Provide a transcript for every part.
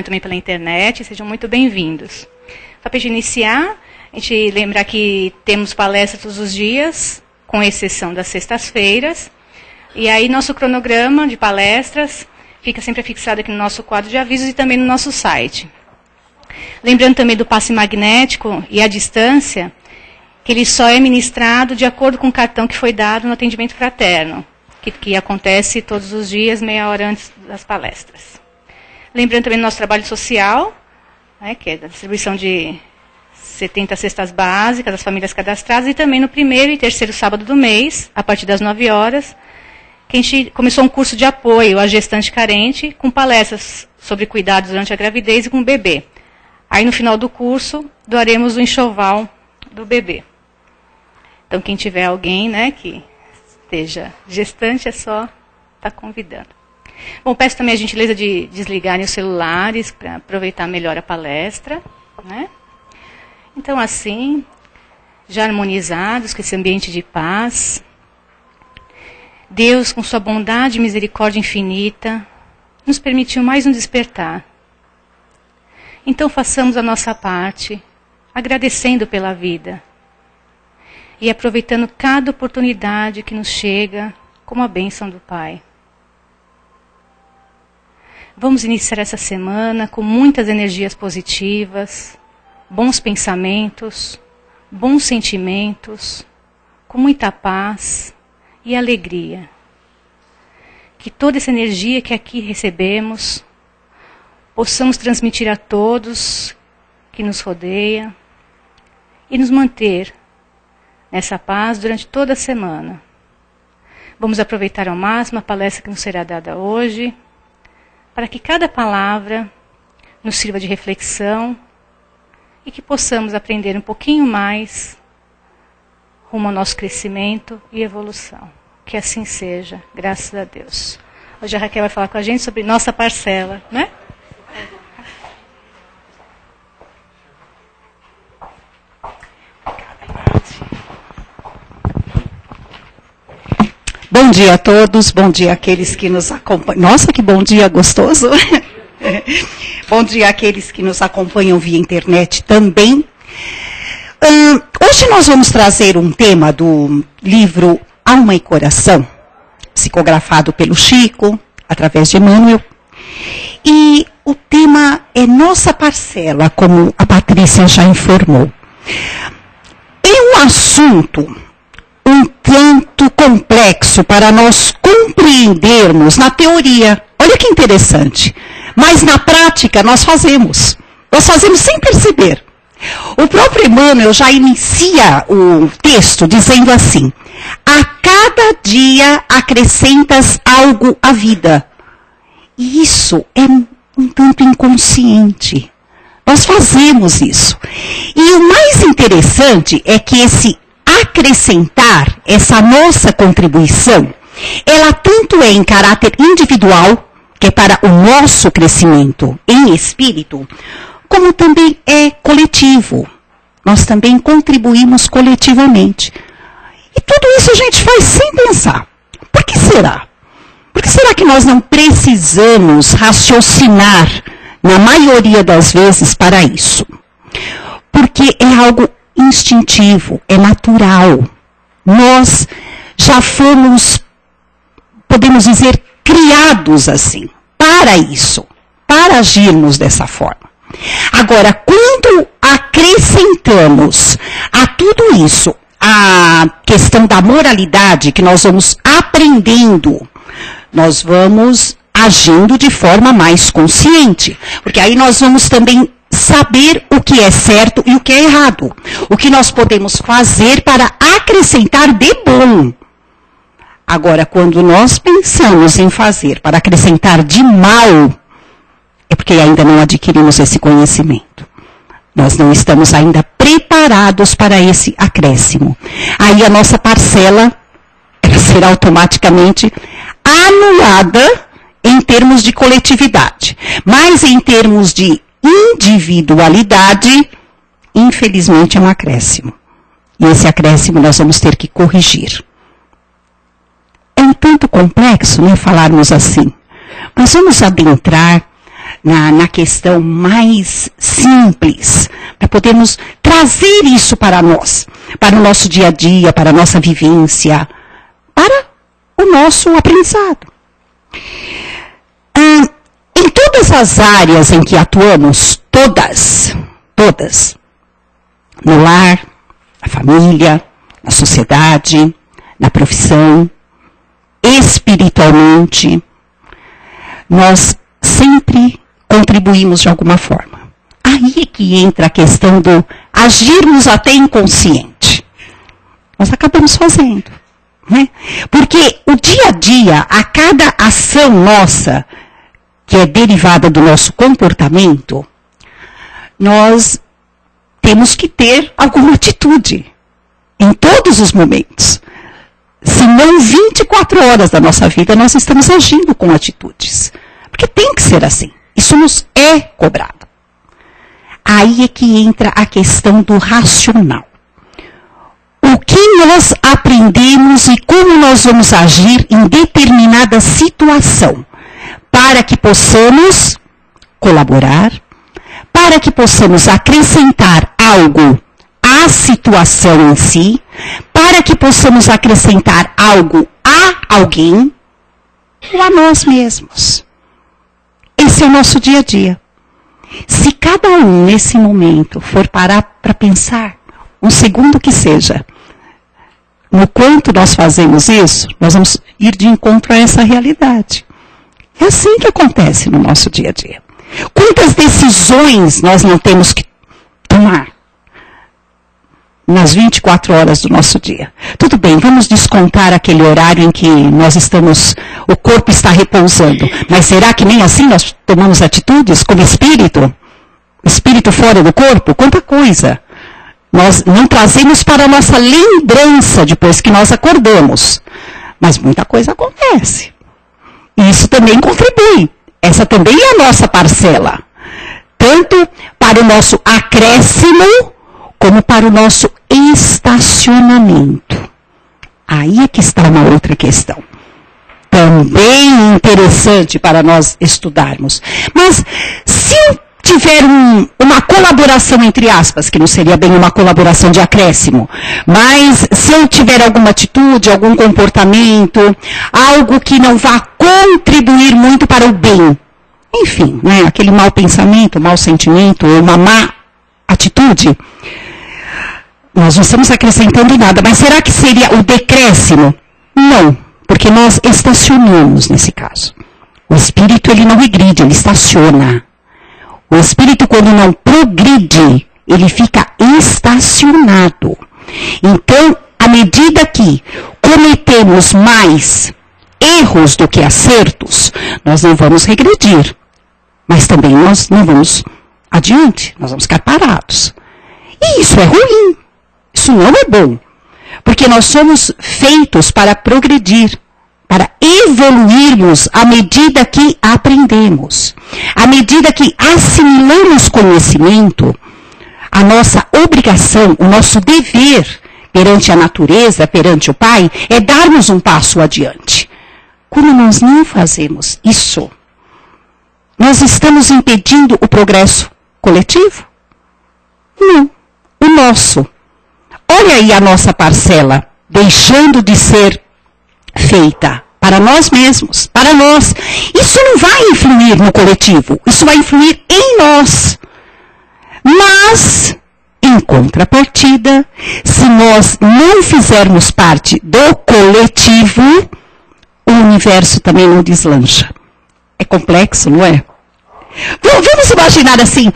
Também pela internet, sejam muito bem-vindos. Só para a gente iniciar, a gente lembrar que temos palestras todos os dias, com exceção das sextas-feiras. E aí nosso cronograma de palestras fica sempre fixado aqui no nosso quadro de avisos e também no nosso site. Lembrando também do passe magnético e a distância, que ele só é ministrado de acordo com o cartão que foi dado no atendimento fraterno, que acontece todos os dias, meia hora antes das palestras. Lembrando também do nosso trabalho social, né, que é da distribuição de 70 cestas básicas às famílias cadastradas, e também no primeiro e terceiro sábado do mês, a partir das 9 horas, que a gente começou um curso de apoio à gestante carente, com palestras sobre cuidados durante a gravidez e com o bebê. Aí, no final do curso, doaremos o enxoval do bebê. Então, quem tiver alguém, né, que esteja gestante, é só estar convidando. Bom, peço também a gentileza de desligarem os celulares para aproveitar melhor a palestra, né? Então, assim, já harmonizados com esse ambiente de paz, Deus, com sua bondade e misericórdia infinita, nos permitiu mais um despertar. Então, façamos a nossa parte, agradecendo pela vida e aproveitando cada oportunidade que nos chega como a bênção do Pai. Vamos iniciar essa semana com muitas energias positivas, bons pensamentos, bons sentimentos, com muita paz e alegria. Que toda essa energia que aqui recebemos, possamos transmitir a todos que nos rodeiam e nos manter nessa paz durante toda a semana. Vamos aproveitar ao máximo a palestra que nos será dada hoje, para que cada palavra nos sirva de reflexão e que possamos aprender um pouquinho mais rumo ao nosso crescimento e evolução. Que assim seja, graças a Deus. Hoje a Raquel vai falar com a gente sobre nossa parcela, né? Bom dia a todos, bom dia àqueles que nos acompanham. Nossa, que bom dia gostoso! Bom dia àqueles que nos acompanham via internet também. Hoje nós vamos trazer um tema do livro Alma e Coração, psicografado pelo Chico, através de Emmanuel. E o tema é nossa parcela, como a Patrícia já informou. É um assunto um tanto complexo para nós compreendermos na teoria. Olha que interessante. Mas na prática nós fazemos. Nós fazemos sem perceber. O próprio Emmanuel já inicia o texto dizendo assim: a cada dia acrescentas algo à vida. E isso é um tanto inconsciente. Nós fazemos isso. E o mais interessante é que esse acrescentar, essa nossa contribuição, ela tanto é em caráter individual, que é para o nosso crescimento em espírito, como também é coletivo. Nós também contribuímos coletivamente. E tudo isso a gente faz sem pensar. Por que será? Por que será que nós não precisamos raciocinar, na maioria das vezes, para isso? Porque é algo instintivo, é natural. Nós já fomos, podemos dizer, criados assim, para isso, para agirmos dessa forma. Agora, quando acrescentamos a tudo isso a questão da moralidade, que nós vamos aprendendo, nós vamos agindo de forma mais consciente, porque aí nós vamos também saber o que é certo e o que é errado. O que nós podemos fazer para acrescentar de bom. Agora, quando nós pensamos em fazer para acrescentar de mal, é porque ainda não adquirimos esse conhecimento. Nós não estamos ainda preparados para esse acréscimo. Aí a nossa parcela ela será automaticamente anulada em termos de coletividade. Mas em termos de individualidade, infelizmente é um acréscimo. E esse acréscimo nós vamos ter que corrigir. É um tanto complexo, né, falarmos assim. Nós vamos adentrar na questão mais simples, para podermos trazer isso para nós, para o nosso dia a dia, para a nossa vivência, para o nosso aprendizado. Em todas as áreas em que atuamos, todas, no lar, na família, na sociedade, na profissão, espiritualmente, nós sempre contribuímos de alguma forma. Aí é que entra a questão do agirmos até inconsciente. Nós acabamos fazendo, né? Porque o dia a dia, a cada ação nossa, que é derivada do nosso comportamento, nós temos que ter alguma atitude em todos os momentos. Se não 24 horas da nossa vida, nós estamos agindo com atitudes. Porque tem que ser assim. Isso nos é cobrado. Aí é que entra a questão do racional. O que nós aprendemos e como nós vamos agir em determinada situação, para que possamos colaborar, para que possamos acrescentar algo à situação em si, para que possamos acrescentar algo a alguém ou a nós mesmos. Esse é o nosso dia a dia. Se cada um nesse momento for parar para pensar, um segundo que seja, no quanto nós fazemos isso, nós vamos ir de encontro a essa realidade. É assim que acontece no nosso dia a dia. Quantas decisões nós não temos que tomar nas 24 horas do nosso dia? Tudo bem, vamos descontar aquele horário em que o corpo está repousando. Mas será que nem assim nós tomamos atitudes como espírito? Espírito fora do corpo? Quanta coisa nós não trazemos para a nossa lembrança depois que nós acordamos. Mas muita coisa acontece. E isso também contribui. Essa também é a nossa parcela. Tanto para o nosso acréscimo, como para o nosso estacionamento. Aí é que está uma outra questão. Também interessante para nós estudarmos. Mas se eu tiver uma colaboração, entre aspas, que não seria bem uma colaboração de acréscimo, mas se eu tiver alguma atitude, algum comportamento, algo que não vá contribuir muito para o bem, enfim, né, aquele mau pensamento, mau sentimento, ou uma má atitude, nós não estamos acrescentando nada. Mas será que seria o decréscimo? Não, porque nós estacionamos nesse caso. O espírito, ele não regride, ele estaciona. O espírito, quando não progride, ele fica estacionado. Então, à medida que cometemos mais erros do que acertos, nós não vamos regredir. Mas também nós não vamos adiante, nós vamos ficar parados. E isso é ruim. Isso não é bom. Porque nós somos feitos para progredir, para evoluirmos à medida que aprendemos. À medida que assimilamos conhecimento, a nossa obrigação, o nosso dever perante a natureza, perante o Pai, é darmos um passo adiante. Quando nós não fazemos isso, nós estamos impedindo o progresso coletivo? Não, o nosso. Olha aí a nossa parcela, deixando de ser feita para nós mesmos, para nós. Isso não vai influir no coletivo, isso vai influir em nós. Mas, em contrapartida, se nós não fizermos parte do coletivo, o universo também não deslancha. É complexo, não é? Vamos imaginar assim,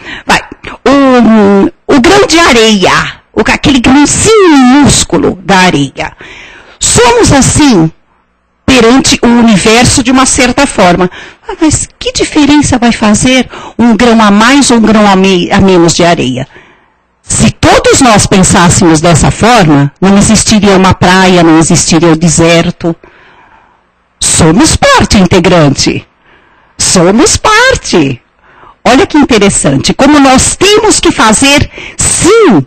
o grão de areia, aquele grãozinho minúsculo da areia. Somos assim perante o universo de uma certa forma. Mas que diferença vai fazer um grão a mais ou um grão a menos de areia? Se todos nós pensássemos dessa forma, não existiria uma praia, não existiria o deserto. Somos parte integrante. Somos parte. Olha que interessante, como nós temos que fazer, sim,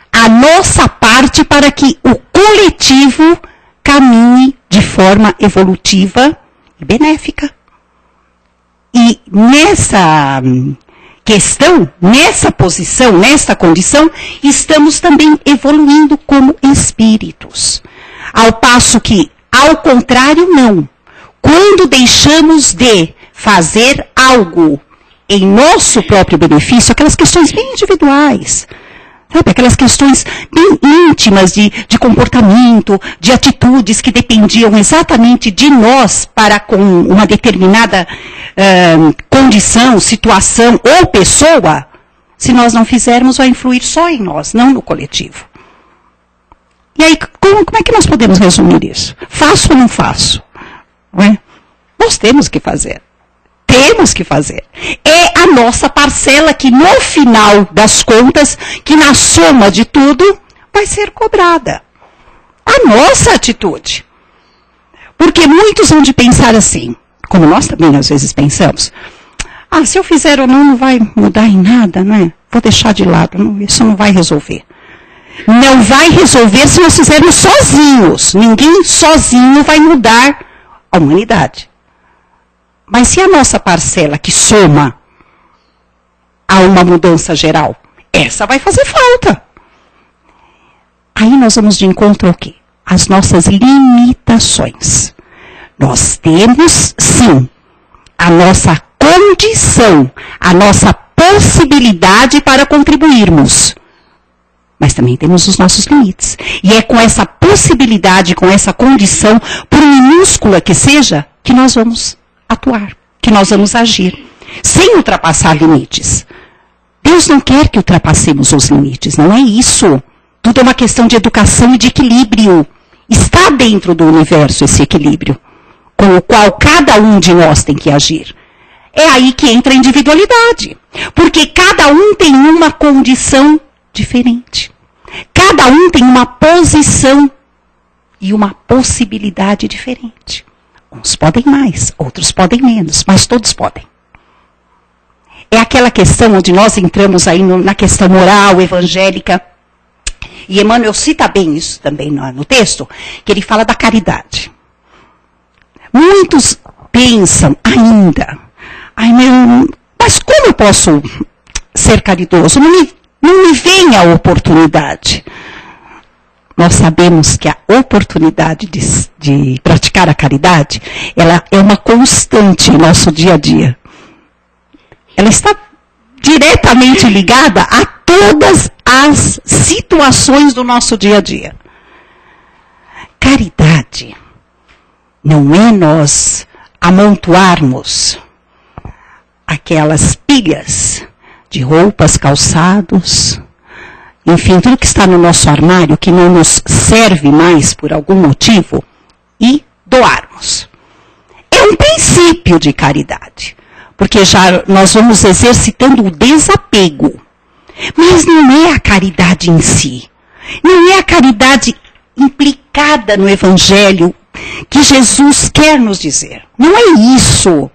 a nossa parte para que o coletivo caminhe de forma evolutiva e benéfica. E nessa questão, nessa posição, nessa condição, estamos também evoluindo como espíritos. Ao passo que, ao contrário, não. Quando deixamos de fazer algo em nosso próprio benefício, aquelas questões bem individuais, sabe? Aquelas questões bem íntimas de comportamento, de atitudes que dependiam exatamente de nós para com uma determinada condição, situação ou pessoa, se nós não fizermos, vai influir só em nós, não no coletivo. E aí, como é que nós podemos resumir isso? Faço ou não faço? Não é? Nós temos que fazer. Temos que fazer. É a nossa parcela que no final das contas, que na soma de tudo, vai ser cobrada. A nossa atitude. Porque muitos vão de pensar assim, como nós também às vezes pensamos, se eu fizer ou não vai mudar em nada, não é? Vou deixar de lado, isso não vai resolver. Não vai resolver se nós fizermos sozinhos. Ninguém sozinho vai mudar a humanidade. Mas se a nossa parcela que soma a uma mudança geral, essa vai fazer falta. Aí nós vamos de encontro ao quê? As nossas limitações. Nós temos, sim, a nossa condição, a nossa possibilidade para contribuirmos. Mas também temos os nossos limites. E é com essa possibilidade, com essa condição, por minúscula que seja, que nós vamos atuar, que nós vamos agir, sem ultrapassar limites. Deus não quer que ultrapassemos os limites, não é isso. Tudo é uma questão de educação e de equilíbrio. Está dentro do universo esse equilíbrio, com o qual cada um de nós tem que agir. É aí que entra a individualidade, porque cada um tem uma condição diferente. Cada um tem uma posição e uma possibilidade diferente. Uns podem mais, outros podem menos, mas todos podem. É aquela questão onde nós entramos aí na questão moral, evangélica. E Emmanuel cita bem isso também no texto, que ele fala da caridade. Muitos pensam ainda, mas como eu posso ser caridoso? Não me vem a oportunidade. Nós sabemos que a oportunidade de praticar a caridade, ela é uma constante em nosso dia a dia. Ela está diretamente ligada a todas as situações do nosso dia a dia. Caridade não é nós amontoarmos aquelas pilhas de roupas, calçados, enfim, tudo que está no nosso armário, que não nos serve mais por algum motivo, e doarmos. É um princípio de caridade, porque já nós vamos exercitando o desapego. Mas não é a caridade em si. Não é a caridade implicada no Evangelho que Jesus quer nos dizer. Não é isso.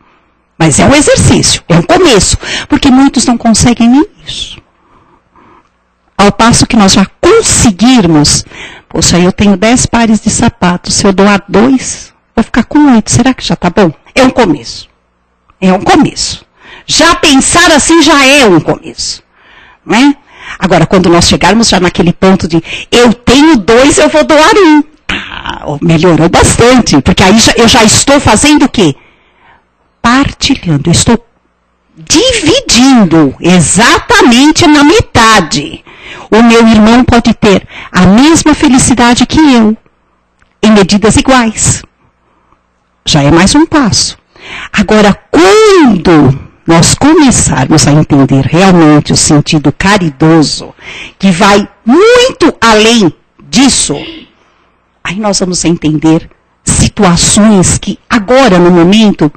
Mas é um exercício, é um começo. Porque muitos não conseguem nem isso. Ao passo que nós já conseguirmos, poxa, eu tenho 10 pares de sapatos, se eu doar 2, vou ficar com 8, será que já está bom? É um começo. É um começo. Já pensar assim já é um começo. Não é? Agora, quando nós chegarmos já naquele ponto de eu tenho 2, eu vou doar 1. Melhorou bastante, porque aí eu já estou fazendo o quê? Partilhando, eu estou dividindo exatamente na metade. O meu irmão pode ter a mesma felicidade que eu, em medidas iguais. Já é mais um passo. Agora, quando nós começarmos a entender realmente o sentido caridoso, que vai muito além disso, aí nós vamos entender situações que agora, no momento,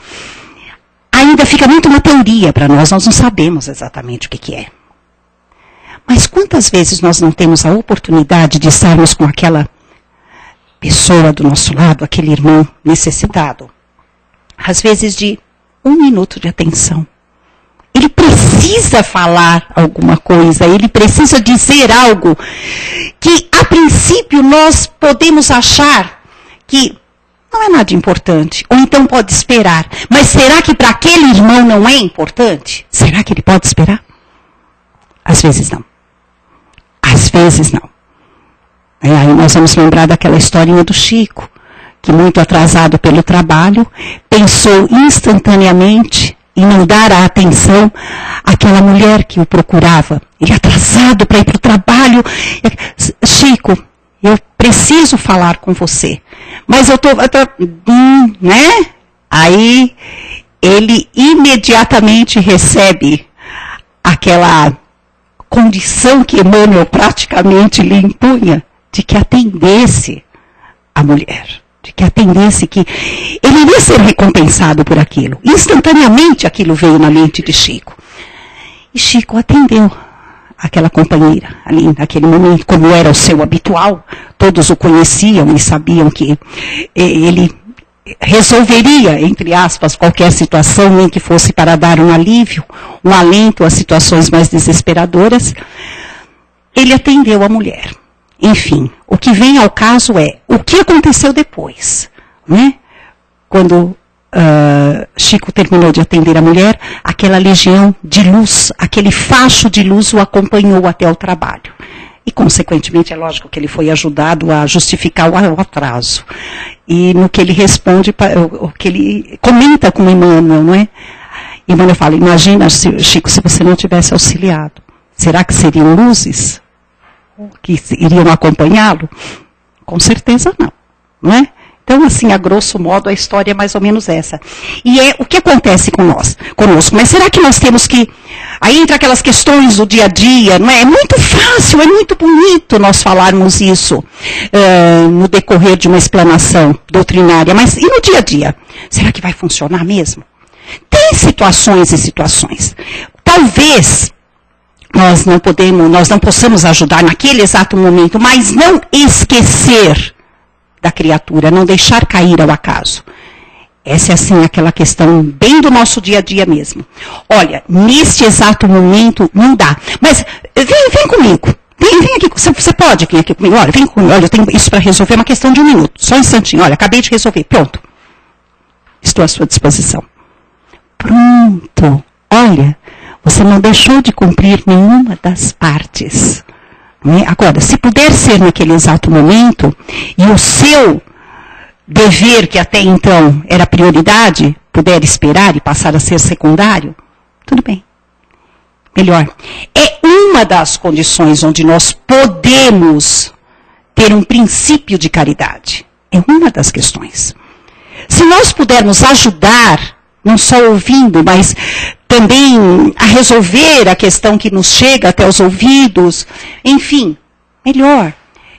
ainda fica muito uma teoria para nós não sabemos exatamente o que é. Mas quantas vezes nós não temos a oportunidade de estarmos com aquela pessoa do nosso lado, aquele irmão necessitado? Às vezes de 1 minuto de atenção. Ele precisa falar alguma coisa, ele precisa dizer algo que, a princípio, nós podemos achar que não é nada importante. Ou então pode esperar. Mas será que para aquele irmão não é importante? Será que ele pode esperar? Às vezes não. Às vezes não. Aí nós vamos lembrar daquela historinha do Chico, que muito atrasado pelo trabalho, pensou instantaneamente em não dar a atenção àquela mulher que o procurava. Ele atrasado para ir para o trabalho. Chico, eu preciso falar com você. Mas eu estou... né? Aí ele imediatamente recebe aquela condição que Emmanuel praticamente lhe impunha, de que atendesse a mulher. De que atendesse que ele iria ser recompensado por aquilo. Instantaneamente aquilo veio na mente de Chico. E Chico atendeu aquela companheira ali naquele momento, como era o seu habitual. Todos o conheciam e sabiam que ele resolveria, entre aspas, qualquer situação, nem que fosse para dar um alívio, um alento às situações mais desesperadoras. Ele atendeu a mulher. Enfim, o que vem ao caso é o que aconteceu depois, né? Quando Chico terminou de atender a mulher, aquela legião de luz, aquele facho de luz o acompanhou até o trabalho. E, consequentemente, é lógico que ele foi ajudado a justificar o atraso. E no que ele responde, o que ele comenta com Emmanuel, não é? Emmanuel fala, imagina, Chico, se você não tivesse auxiliado. Será que seriam luzes que iriam acompanhá-lo? Com certeza não, não é? Então, assim, a grosso modo, a história é mais ou menos essa. E é o que acontece conosco. Mas será que nós temos que... Aí entra aquelas questões do dia a dia, não é? É muito fácil, é muito bonito nós falarmos isso no decorrer de uma explanação doutrinária. Mas e no dia a dia? Será que vai funcionar mesmo? Tem situações e situações. Talvez nós não possamos ajudar naquele exato momento, mas não esquecer da criatura, não deixar cair ao acaso. Essa é, assim, aquela questão bem do nosso dia a dia mesmo. Olha, neste exato momento não dá. Mas vem comigo. Vem aqui. Você pode vir aqui comigo? Olha, vem comigo. Olha, eu tenho isso para resolver, uma questão de 1 minuto. Só um instantinho. Olha, acabei de resolver. Pronto. Estou à sua disposição. Pronto. Olha, você não deixou de cumprir nenhuma das partes. Agora, se puder ser naquele exato momento, e o seu dever, que até então era prioridade, puder esperar e passar a ser secundário, tudo bem. Melhor. É uma das condições onde nós podemos ter um princípio de caridade. É uma das questões. Se nós pudermos ajudar, não só ouvindo, mas também a resolver a questão que nos chega até os ouvidos, enfim, melhor.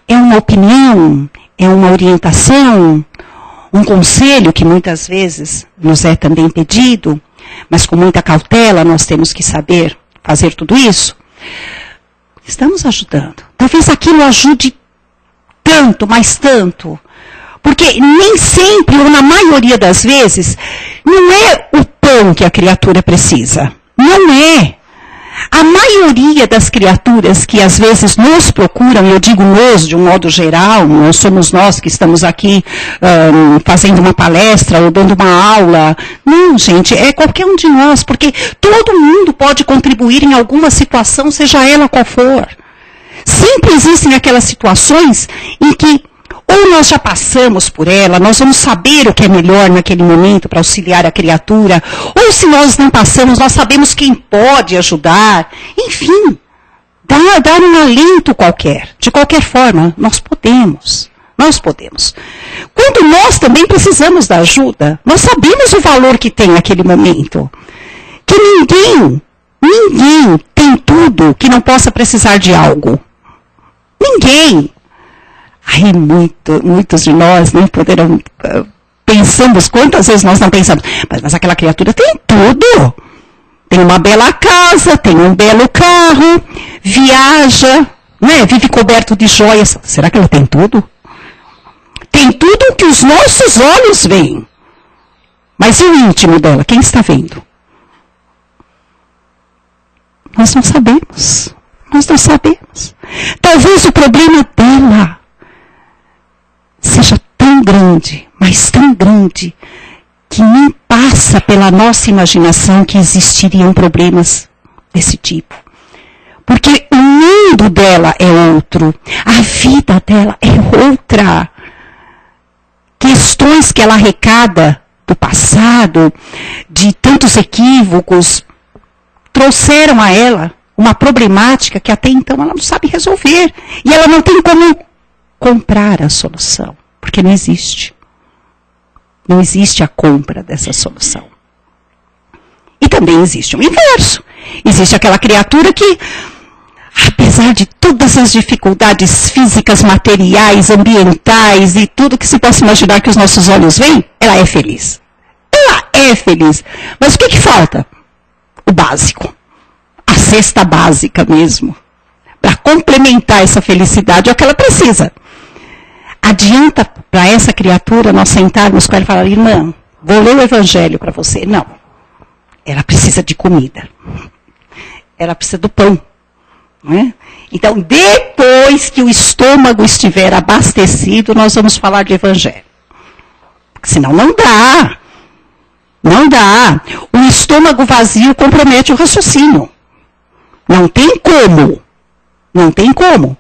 É uma opinião, é uma orientação, um conselho que muitas vezes nos é também pedido, mas com muita cautela nós temos que saber fazer tudo isso. Estamos ajudando. Talvez aquilo ajude tanto, mas tanto. Porque nem sempre, ou na maioria das vezes, não é o pão que a criatura precisa. Não é. A maioria das criaturas que às vezes nos procuram, eu digo nós de um modo geral, não somos nós que estamos aqui fazendo uma palestra ou dando uma aula. Não, gente, é qualquer um de nós, porque todo mundo pode contribuir em alguma situação, seja ela qual for. Sempre existem aquelas situações em que ou nós já passamos por ela, nós vamos saber o que é melhor naquele momento para auxiliar a criatura, ou se nós não passamos, nós sabemos quem pode ajudar. Enfim, dar um alento qualquer. De qualquer forma, nós podemos. Nós podemos. Quando nós também precisamos da ajuda, nós sabemos o valor que tem naquele momento. Que ninguém tem tudo que não possa precisar de algo. Ninguém. Aí muitos de nós nem poderão, pensamos, quantas vezes nós não pensamos, mas aquela criatura tem tudo. Tem uma bela casa, tem um belo carro, viaja, né, vive coberto de joias. Será que ela tem tudo? Tem tudo o que os nossos olhos veem. Mas e o íntimo dela? Quem está vendo? Nós não sabemos. Nós não sabemos. Talvez o problema dela seja tão grande grande, mas tão grande, que nem passa pela nossa imaginação que existiriam problemas desse tipo. Porque o mundo dela é outro, a vida dela é outra. Questões que ela arrecada do passado, de tantos equívocos, trouxeram a ela uma problemática que até então ela não sabe resolver. E ela não tem como comprar a solução, porque não existe. Não existe a compra dessa solução. E também existe o inverso. Existe aquela criatura que, apesar de todas as dificuldades físicas, materiais, ambientais e tudo que se possa imaginar que os nossos olhos veem, ela é feliz. Ela é feliz. Mas o que falta? O básico. A cesta básica mesmo. Para complementar essa felicidade, é o que ela precisa. Adianta para essa criatura nós sentarmos com ela e falar, irmã, vou ler o evangelho para você. Não. Ela precisa de comida. Ela precisa do pão. Não é? Então, depois que o estômago estiver abastecido, nós vamos falar de evangelho. Porque senão não dá. Não dá. O estômago vazio compromete o raciocínio. Não tem como. Não tem como.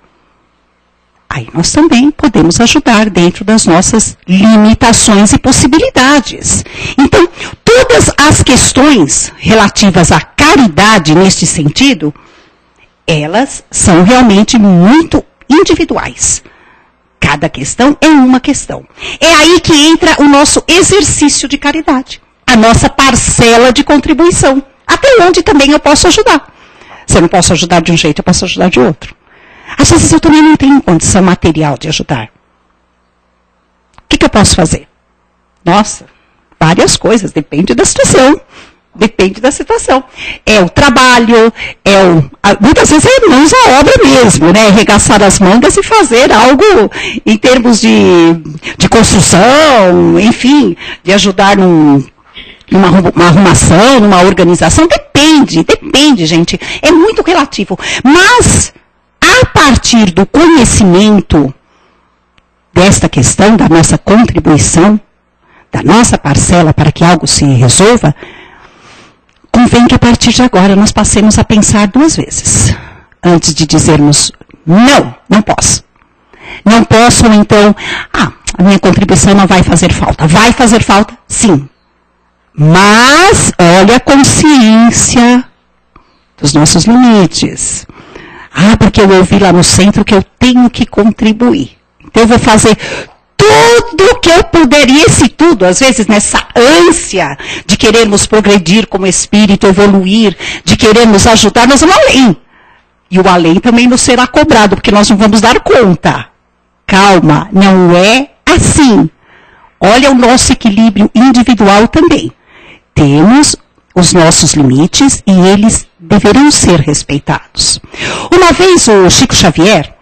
Aí nós também podemos ajudar dentro das nossas limitações e possibilidades. Então, todas as questões relativas à caridade neste sentido, elas são realmente muito individuais. Cada questão é uma questão. É aí que entra o nosso exercício de caridade. A nossa parcela de contribuição. Até onde também eu posso ajudar. Se eu não posso ajudar de um jeito, eu posso ajudar de outro. Às vezes eu também não tenho condição material de ajudar. O que eu posso fazer? Nossa, várias coisas, depende da situação. Depende da situação. É o trabalho, muitas vezes é mãos à obra mesmo, né? Arregaçar as mangas e fazer algo em termos de construção, enfim, de ajudar numa arrumação, numa organização. Depende, gente. É muito relativo. Mas, a partir do conhecimento desta questão, da nossa contribuição, da nossa parcela para que algo se resolva, convém que a partir de agora nós passemos a pensar 2 vezes. Antes de dizermos, não posso. Não posso, ou então, a minha contribuição não vai fazer falta. Vai fazer falta, sim. Mas, olha a consciência dos nossos limites. Porque eu ouvi lá no centro que eu tenho que contribuir. Então eu vou fazer tudo o que eu puder, e esse tudo, às vezes nessa ânsia de querermos progredir como espírito, evoluir, de querermos ajudar, nós vamos além. E o além também nos será cobrado, porque nós não vamos dar conta. Calma, não é assim. Olha o nosso equilíbrio individual também. Temos os nossos limites e eles deverão ser respeitados. Uma vez o Chico Xavier,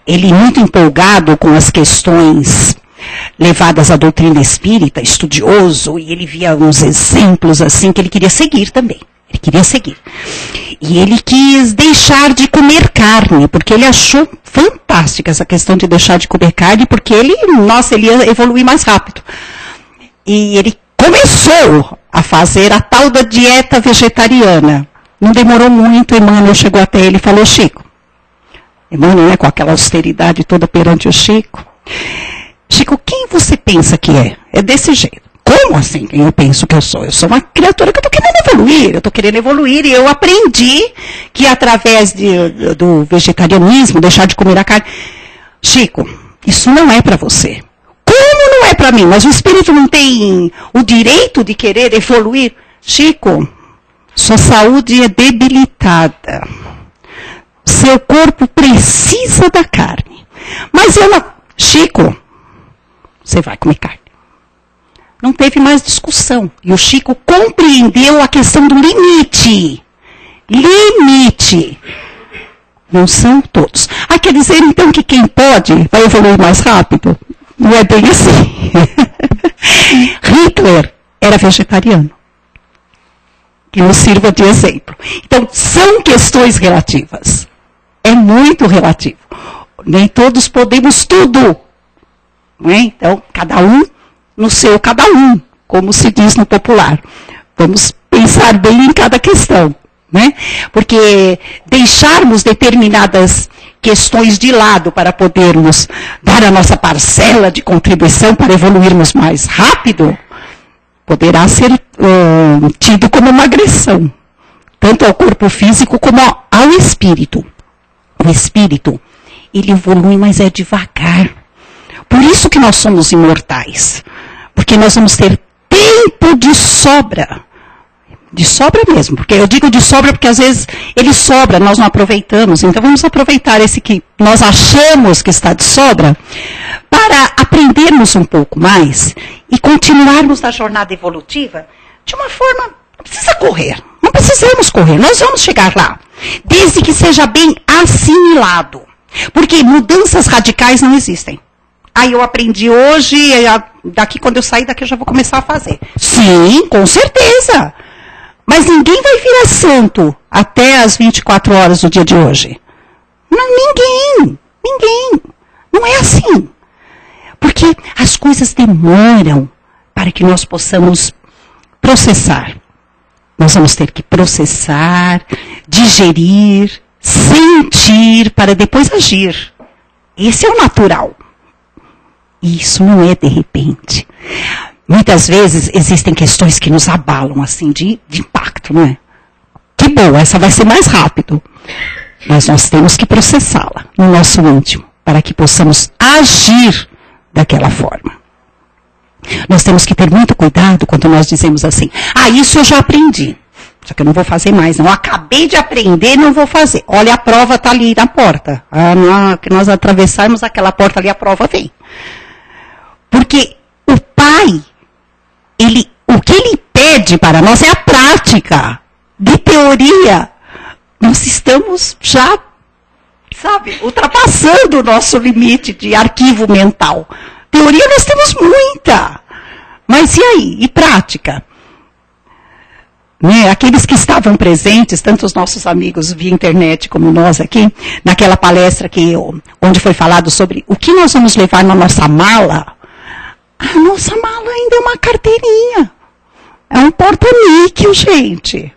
ele muito empolgado com as questões levadas à doutrina espírita, estudioso, e ele via uns exemplos assim que ele queria seguir também. Ele queria seguir. E ele quis deixar de comer carne, porque ele achou fantástica essa questão de deixar de comer carne, porque ele ia evoluir mais rápido. E ele começou a fazer a tal da dieta vegetariana. Não demorou muito, Emmanuel chegou até ele e falou, Chico, Emmanuel, né, com aquela austeridade toda perante o Chico, quem você pensa que é? É desse jeito. Como assim quem eu penso que eu sou? Eu sou uma criatura que eu estou querendo evoluir, e eu aprendi que através do vegetarianismo, deixar de comer a carne. Chico, isso não é para você. Como não é para mim? Mas o espírito não tem o direito de querer evoluir? Chico, sua saúde é debilitada. Seu corpo precisa da carne. Mas eu não... Chico, você vai comer carne. Não teve mais discussão. E o Chico compreendeu a questão do limite. Limite. Não são todos. Quer dizer então que quem pode vai evoluir mais rápido? Não é bem assim. Hitler era vegetariano. Que nos sirva de exemplo. Então, são questões relativas. É muito relativo. Nem todos podemos tudo. Não é? Então, cada um no seu cada um, como se diz no popular. Vamos pensar bem em cada questão, né? Porque deixarmos determinadas questões de lado para podermos dar a nossa parcela de contribuição para evoluirmos mais rápido, poderá ser tido como uma agressão, tanto ao corpo físico como ao espírito. O espírito, ele evolui, mas é devagar. Por isso que nós somos imortais. Porque nós vamos ter tempo de sobra. De sobra mesmo. Porque eu digo de sobra porque às vezes ele sobra, nós não aproveitamos. Então vamos aproveitar esse que nós achamos que está de sobra para aprendermos um pouco mais e continuarmos na jornada evolutiva de uma forma... Não precisa correr. Não precisamos correr. Nós vamos chegar lá. Desde que seja bem assimilado. Porque mudanças radicais não existem. Aí eu aprendi hoje, daqui quando eu sair daqui eu já vou começar a fazer. Sim, com certeza. Mas ninguém vai virar santo até as 24 horas do dia de hoje. Não, ninguém. Não é assim. Porque as coisas demoram para que nós possamos processar. Nós vamos ter que processar, digerir, sentir para depois agir. Esse é o natural. Isso não é de repente. Muitas vezes existem questões que nos abalam assim de impacto, não é? Que bom, essa vai ser mais rápido. Mas nós temos que processá-la no nosso íntimo para que possamos agir daquela forma. Nós temos que ter muito cuidado quando nós dizemos assim, isso eu já aprendi. Só que eu não vou fazer mais, não. Eu acabei de aprender, não vou fazer. Olha, a prova está ali na porta. Que nós atravessarmos aquela porta ali, a prova vem. Porque o Pai, o que Ele pede para nós é a prática. De teoria, nós estamos já, ultrapassando o nosso limite de arquivo mental. Teoria nós temos muita. Mas e aí? E prática? Aqueles que estavam presentes, tanto os nossos amigos via internet como nós aqui, naquela palestra onde foi falado sobre o que nós vamos levar na nossa mala. A nossa mala ainda é uma carteirinha. É um porta-níquel, gente.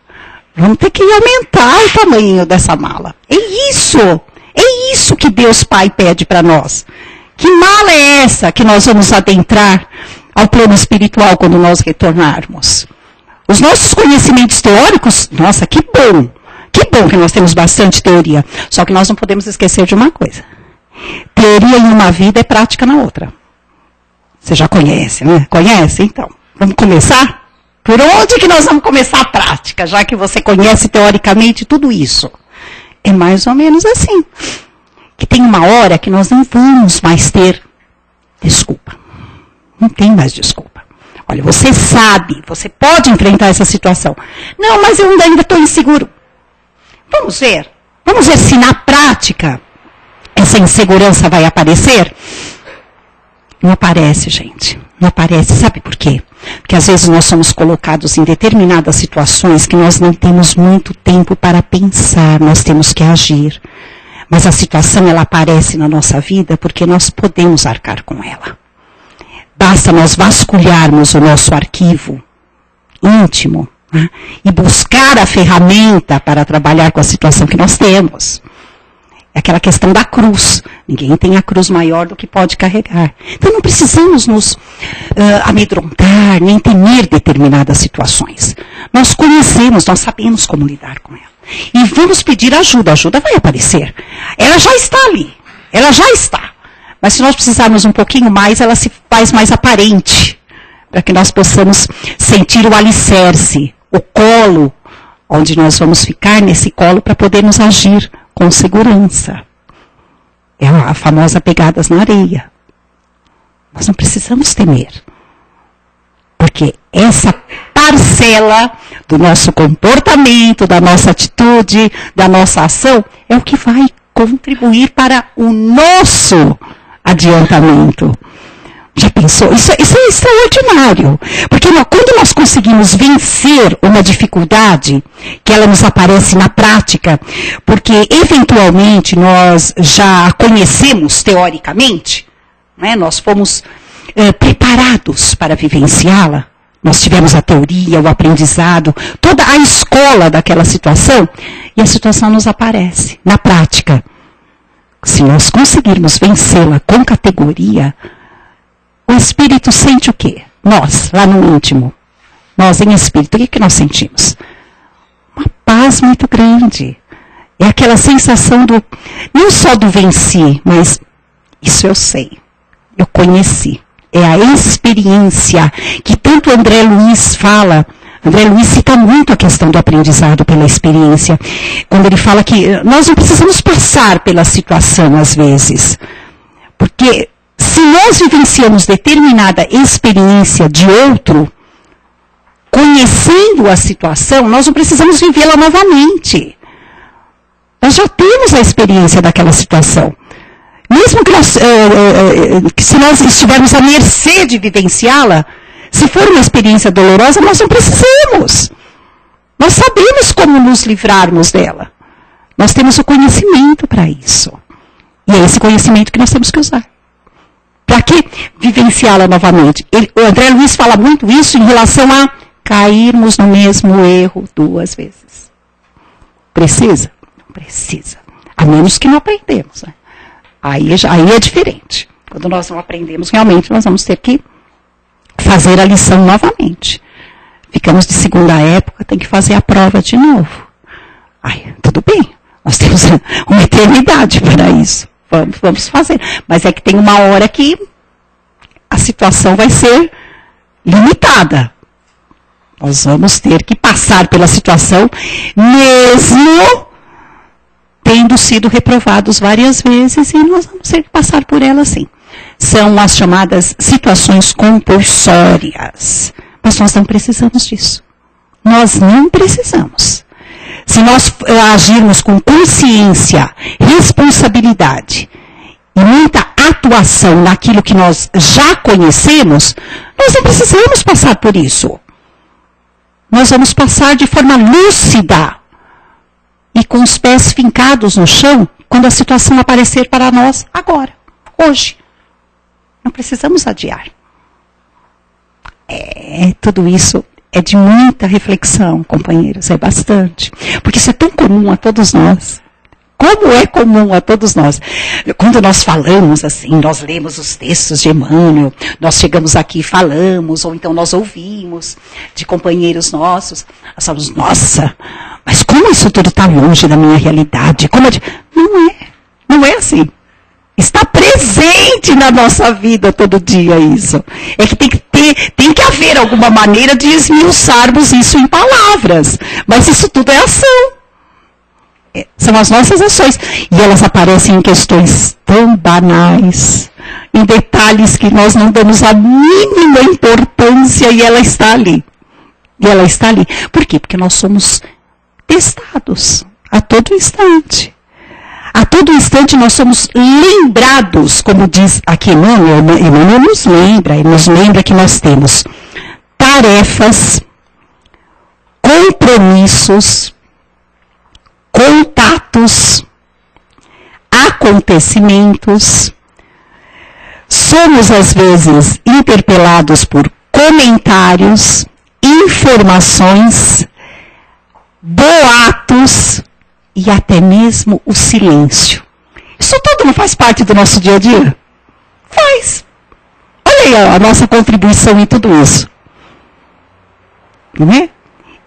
Vamos ter que aumentar o tamanho dessa mala. É isso que Deus Pai pede para nós. Que mala é essa que nós vamos adentrar ao plano espiritual quando nós retornarmos? Os nossos conhecimentos teóricos, nossa, que bom. Que bom que nós temos bastante teoria. Só que nós não podemos esquecer de uma coisa. Teoria em uma vida é prática na outra. Você já conhece, né? Conhece? Então, vamos começar? Por onde que nós vamos começar a prática, já que você conhece teoricamente tudo isso? É mais ou menos assim. Que tem uma hora que nós não vamos mais ter desculpa. Não tem mais desculpa. Olha, você sabe, você pode enfrentar essa situação. Não, mas eu ainda estou inseguro. Vamos ver. Vamos ver se na prática essa insegurança vai aparecer. Não aparece, gente. Não aparece. Sabe por quê? Porque às vezes nós somos colocados em determinadas situações que nós não temos muito tempo para pensar. Nós temos que agir. Mas a situação, ela aparece na nossa vida porque nós podemos arcar com ela. Basta nós vasculharmos o nosso arquivo íntimo, né, e buscar a ferramenta para trabalhar com a situação que nós temos. É aquela questão da cruz. Ninguém tem a cruz maior do que pode carregar. Então não precisamos nos amedrontar, nem temer determinadas situações. Nós conhecemos, nós sabemos como lidar com ela. E vamos pedir ajuda. A ajuda vai aparecer. Ela já está ali. Ela já está. Mas se nós precisarmos um pouquinho mais, ela se faz mais aparente. Para que nós possamos sentir o alicerce, o colo, onde nós vamos ficar nesse colo para podermos agir com segurança. É a famosa pegadas na areia. Nós não precisamos temer. Porque essa parcela do nosso comportamento, da nossa atitude, da nossa ação, é o que vai contribuir para o nosso adiantamento. Já pensou? Isso é extraordinário. Porque quando nós conseguimos vencer uma dificuldade, que ela nos aparece na prática, porque eventualmente nós já conhecemos teoricamente, né? Nós fomos preparados para vivenciá-la. Nós tivemos a teoria, o aprendizado, toda a escola daquela situação, e a situação nos aparece na prática. Se nós conseguirmos vencê-la com categoria, o espírito sente o quê? Nós, lá no íntimo, nós em espírito, o que nós sentimos? Uma paz muito grande. É aquela sensação do, não só do venci, mas isso eu sei, eu conheci. É a experiência que tanto André Luiz fala. André Luiz cita muito a questão do aprendizado pela experiência. Quando ele fala que nós não precisamos passar pela situação às vezes. Porque se nós vivenciamos determinada experiência de outro, conhecendo a situação, nós não precisamos vivê-la novamente. Nós já temos a experiência daquela situação. Mesmo que se nós estivermos à mercê de vivenciá-la, se for uma experiência dolorosa, nós não precisamos. Nós sabemos como nos livrarmos dela. Nós temos o conhecimento para isso. E é esse conhecimento que nós temos que usar. Para que vivenciá-la novamente? O André Luiz fala muito isso em relação a cairmos no mesmo erro 2 vezes. Precisa? Não precisa. A menos que não aprendemos, né? Aí é diferente. Quando nós não aprendemos, realmente nós vamos ter que fazer a lição novamente. Ficamos de segunda época, tem que fazer a prova de novo. Ai, tudo bem. Nós temos uma eternidade para isso. Vamos fazer. Mas é que tem uma hora que a situação vai ser limitada. Nós vamos ter que passar pela situação mesmo tendo sido reprovados várias vezes, e nós vamos ter que passar por ela sim. São as chamadas situações compulsórias. Mas nós não precisamos disso. Nós não precisamos. Se nós agirmos com consciência, responsabilidade e muita atuação naquilo que nós já conhecemos, nós não precisamos passar por isso. Nós vamos passar de forma lúcida e com os pés fincados no chão, quando a situação aparecer para nós agora, hoje. Não precisamos adiar. Tudo isso é de muita reflexão, companheiros, é bastante. Porque isso é tão comum a todos nós. Como é comum a todos nós. Quando nós falamos assim, nós lemos os textos de Emmanuel, nós chegamos aqui e falamos, ou então nós ouvimos de companheiros nossos, nós falamos, nossa, mas como isso tudo está longe da minha realidade? Não é assim. Está presente na nossa vida todo dia isso. É que tem que haver alguma maneira de esmiuçarmos isso em palavras. Mas isso tudo é ação. São as nossas ações. E elas aparecem em questões tão banais, em detalhes que nós não damos a mínima importância, e ela está ali. Por quê? Porque nós somos testados a todo instante. A todo instante nós somos lembrados, como diz aqui Emmanuel nos lembra que nós temos tarefas, compromissos, contatos, acontecimentos. Somos às vezes interpelados por comentários, informações, boatos e até mesmo o silêncio. Isso tudo não faz parte do nosso dia a dia? Faz. Olha aí a nossa contribuição em tudo isso. Não é?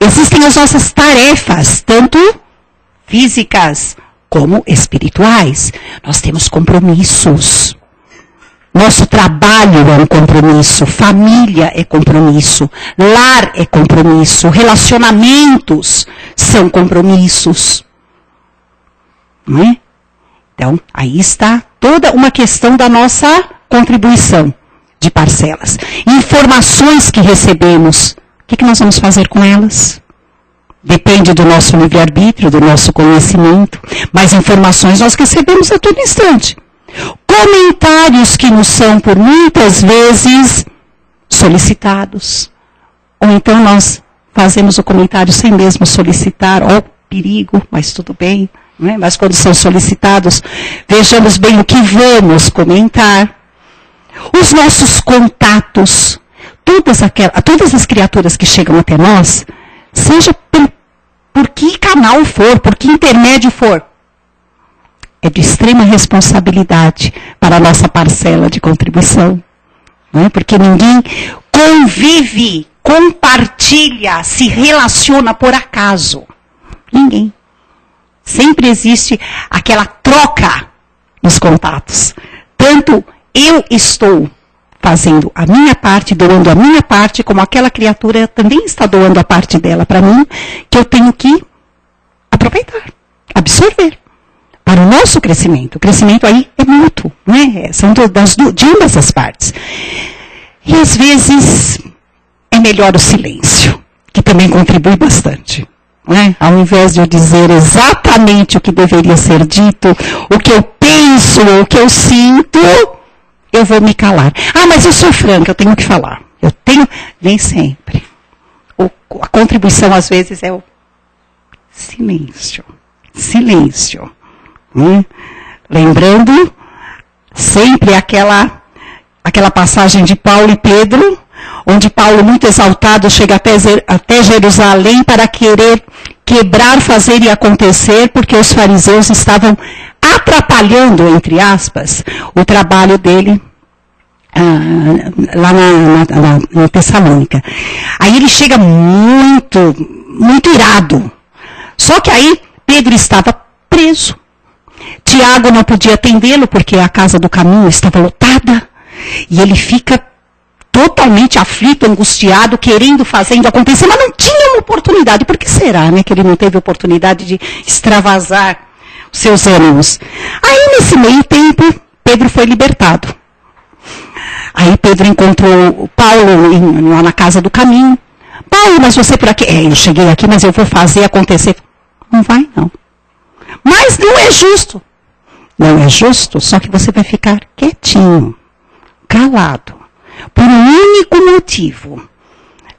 Existem as nossas tarefas, tanto físicas como espirituais. Nós temos compromissos. Nosso trabalho é um compromisso, família é compromisso, lar é compromisso, relacionamentos são compromissos. Não é? Então, aí está toda uma questão da nossa contribuição de parcelas. Informações que recebemos, o que nós vamos fazer com elas? Depende do nosso livre-arbítrio, do nosso conhecimento, mas informações nós recebemos a todo instante. Comentários que nos são, por muitas vezes, solicitados. Ou então nós fazemos o comentário sem mesmo solicitar, ó, perigo, mas tudo bem. Não é? Mas quando são solicitados, vejamos bem o que vamos comentar. os nossos contatos, todas as criaturas que chegam até nós, seja por que canal for, por que intermédio for, é de extrema responsabilidade para a nossa parcela de contribuição. Não é? Porque ninguém convive, compartilha, se relaciona por acaso. Ninguém. Sempre existe aquela troca nos contatos. Tanto eu estou fazendo a minha parte, doando a minha parte, como aquela criatura também está doando a parte dela para mim, que eu tenho que aproveitar, absorver. Para o nosso crescimento. O crescimento aí é mútuo, né? São de ambas as partes. E às vezes é melhor o silêncio, que também contribui bastante. Né? Ao invés de eu dizer exatamente o que deveria ser dito, o que eu penso, o que eu sinto, eu vou me calar. Ah, mas eu sou franca, eu tenho que falar. Nem sempre. A contribuição às vezes é o silêncio. Silêncio. Lembrando sempre aquela passagem de Paulo e Pedro, onde Paulo, muito exaltado, chega até Jerusalém para querer quebrar, fazer e acontecer, porque os fariseus estavam atrapalhando, entre aspas, o trabalho dele lá na Tessalônica. Aí ele chega muito, muito irado. Só que aí Pedro estava preso. Tiago não podia atendê-lo porque a casa do caminho estava lotada. E ele fica totalmente aflito, angustiado, querendo, fazendo acontecer, mas não tinha uma oportunidade. Por que será, né, que ele não teve oportunidade de extravasar os seus ânimos? Aí, nesse meio tempo, Pedro foi libertado. Aí Pedro encontrou Paulo lá na casa do caminho. Paulo, mas você por aqui? Eu cheguei aqui, mas eu vou fazer acontecer. Não vai, não. Mas não é justo. Não é justo, só que você vai ficar quietinho, calado, por um único motivo.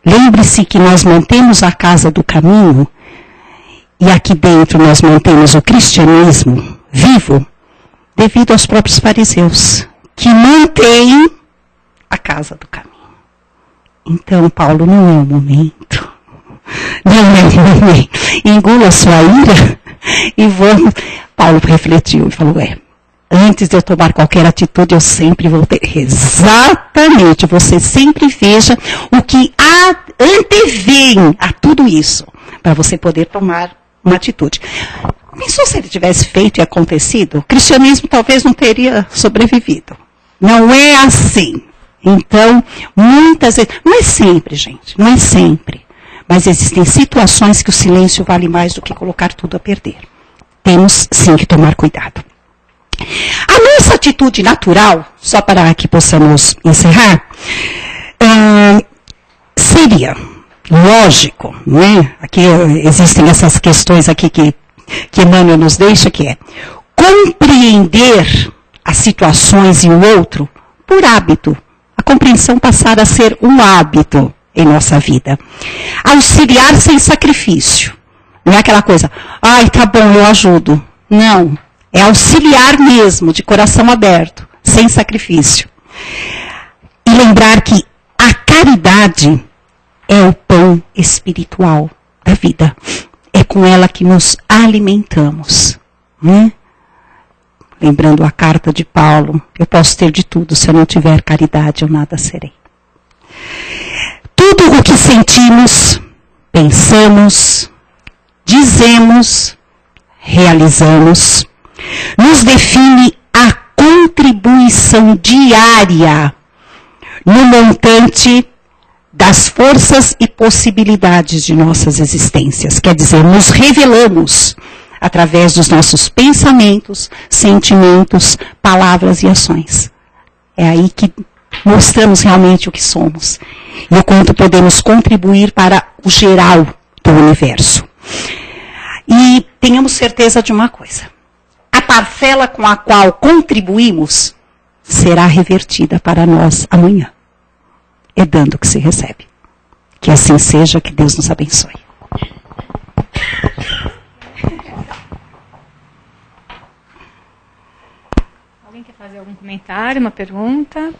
Lembre-se que nós mantemos a casa do caminho e aqui dentro nós mantemos o cristianismo vivo devido aos próprios fariseus, que mantêm a casa do caminho. Então, Paulo, não é o momento. Não é o momento. Engula a sua ira e vamos. Paulo refletiu e falou, antes de eu tomar qualquer atitude, eu sempre vou ter. Exatamente, você sempre veja o que antevém a tudo isso, para você poder tomar uma atitude. Pensou se ele tivesse feito e acontecido? O cristianismo talvez não teria sobrevivido. Não é assim. Então, muitas vezes, não é sempre, gente, não é sempre. Mas existem situações que o silêncio vale mais do que colocar tudo a perder. Temos sim que tomar cuidado. A nossa atitude natural, só para que possamos encerrar, seria lógico, né? Aqui existem essas questões aqui que Emmanuel nos deixa, que é compreender as situações e o outro por hábito. A compreensão passar a ser um hábito em nossa vida. Auxiliar sem sacrifício. Não é aquela coisa, tá bom, eu ajudo. Não. É auxiliar mesmo, de coração aberto, sem sacrifício. E lembrar que a caridade é o pão espiritual da vida. É com ela que nos alimentamos. Lembrando a carta de Paulo, eu posso ter de tudo, se eu não tiver caridade, eu nada serei. Tudo o que sentimos, pensamos, dizemos, realizamos, nos define a contribuição diária no montante das forças e possibilidades de nossas existências. Quer dizer, nos revelamos através dos nossos pensamentos, sentimentos, palavras e ações. É aí que mostramos realmente o que somos e o quanto podemos contribuir para o geral do universo. E tenhamos certeza de uma coisa. A parcela com a qual contribuímos será revertida para nós amanhã. É dando que se recebe. Que assim seja, que Deus nos abençoe. Alguém quer fazer algum comentário, uma pergunta?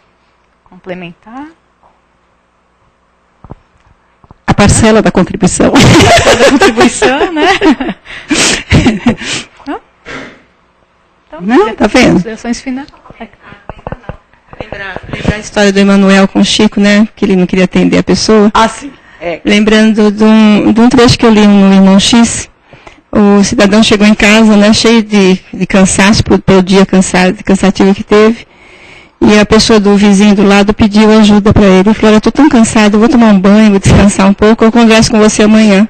complementar? A parcela da contribuição. Da contribuição, né? Não? Então, Não, tá vendo? Considerações finais. Lembrar a história do Emanuel com o Chico, né? Que ele não queria atender a pessoa. Ah, sim. Lembrando de um trecho que eu li no Irmão X. O cidadão chegou em casa, né, cheio de cansaço, pelo dia cansativo que teve. E a pessoa do vizinho do lado pediu ajuda para ele. Ele falou, eu estou tão cansado, eu vou tomar um banho, vou descansar um pouco, eu converso com você amanhã.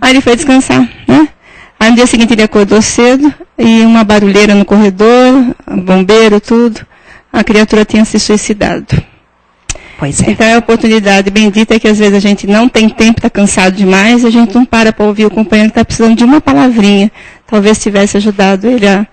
Aí ele foi descansar, né? Aí no dia seguinte ele acordou cedo, e uma barulheira no corredor, bombeiro, tudo. A criatura tinha se suicidado. Pois é. Então é a oportunidade bendita que às vezes a gente não tem tempo, está cansado demais, a gente não para ouvir o companheiro que está precisando de uma palavrinha. Talvez tivesse ajudado ele a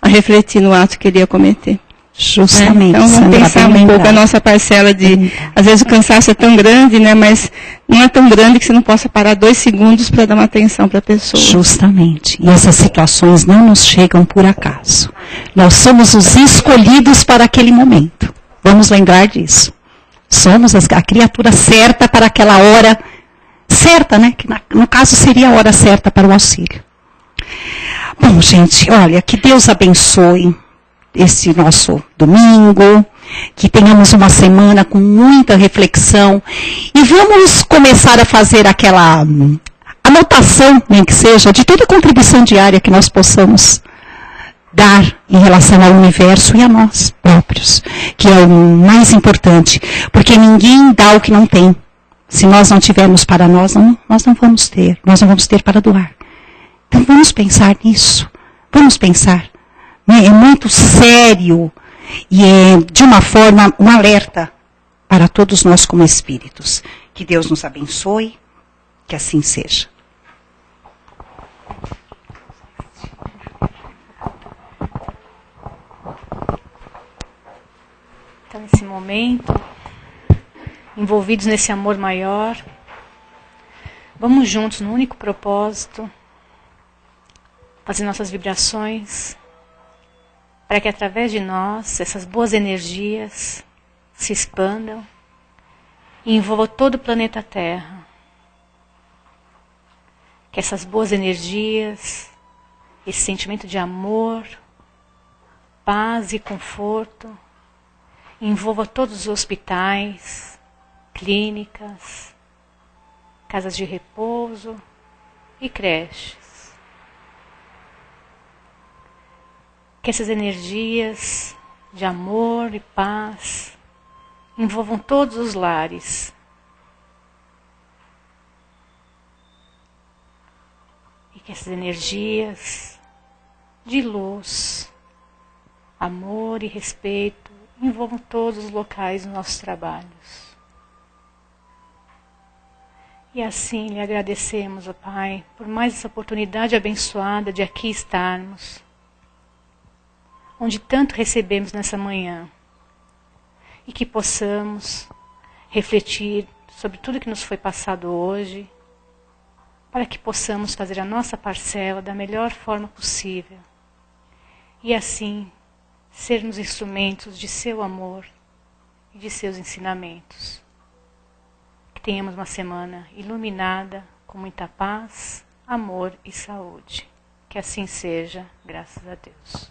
refletir no ato que ele ia cometer. Justamente. Então vamos pensar um pouco a nossa parcela de... Às vezes o cansaço é tão grande, né? Mas não é tão grande que você não possa parar 2 segundos para dar uma atenção para a pessoa. Justamente. E essas situações não nos chegam por acaso. Nós somos os escolhidos para aquele momento. Vamos lembrar disso. Somos a criatura certa para aquela hora certa, né? Que no caso seria a hora certa para o auxílio. Bom, gente, olha, que Deus abençoe esse nosso domingo, que tenhamos uma semana com muita reflexão e vamos começar a fazer aquela anotação, nem que seja, de toda a contribuição diária que nós possamos dar em relação ao universo e a nós próprios, que é o mais importante, porque ninguém dá o que não tem. Se nós não tivermos para nós não vamos ter para doar. Então vamos pensar nisso, vamos pensar. É muito sério e é, de uma forma, um alerta para todos nós como espíritos. Que Deus nos abençoe, que assim seja. Então, nesse momento, envolvidos nesse amor maior, vamos juntos no único propósito, fazer nossas vibrações, para que através de nós, essas boas energias se expandam e envolvam todo o planeta Terra. Que essas boas energias, esse sentimento de amor, paz e conforto, envolva todos os hospitais, clínicas, casas de repouso e creches. Que essas energias de amor e paz envolvam todos os lares. E que essas energias de luz, amor e respeito envolvam todos os locais dos nossos trabalhos. E assim lhe agradecemos, ó Pai, por mais essa oportunidade abençoada de aqui estarmos, onde tanto recebemos nessa manhã, e que possamos refletir sobre tudo que nos foi passado hoje, para que possamos fazer a nossa parcela da melhor forma possível, e assim sermos instrumentos de seu amor e de seus ensinamentos. Que tenhamos uma semana iluminada, com muita paz, amor e saúde. Que assim seja, graças a Deus.